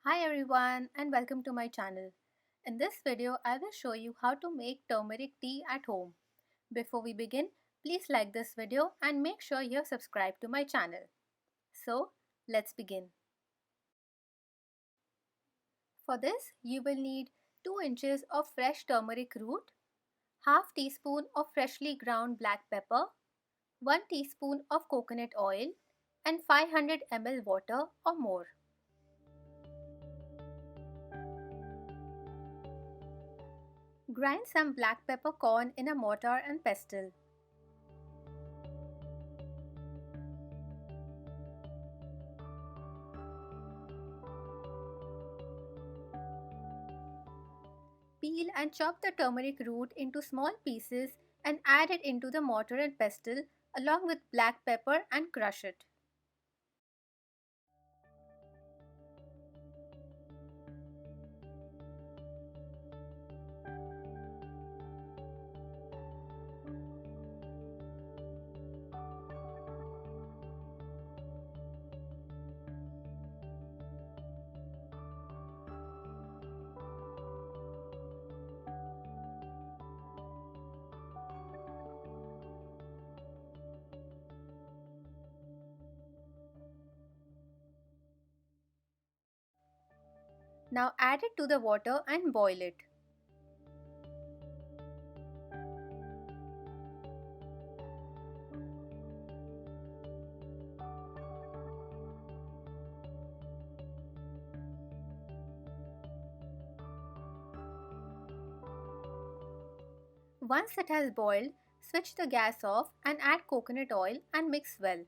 Hi everyone and welcome to my channel. In this video, I will show you how to make turmeric tea at home. Before we begin, please like this video and make sure you're subscribed to my channel. So, let's begin. For this, you will need 2 inches of fresh turmeric root, half teaspoon of freshly ground black pepper, 1 teaspoon of coconut oil and 500 ml water or more. Grind some black pepper corn in a mortar and pestle. Peel and chop the turmeric root into small pieces and add it into the mortar and pestle along with black pepper and crush it. Now add it to the water and boil it. Once it has boiled, switch the gas off and add coconut oil and mix well.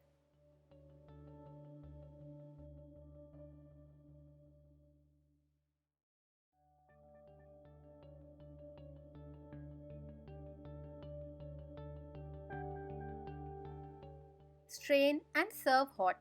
Strain and serve hot.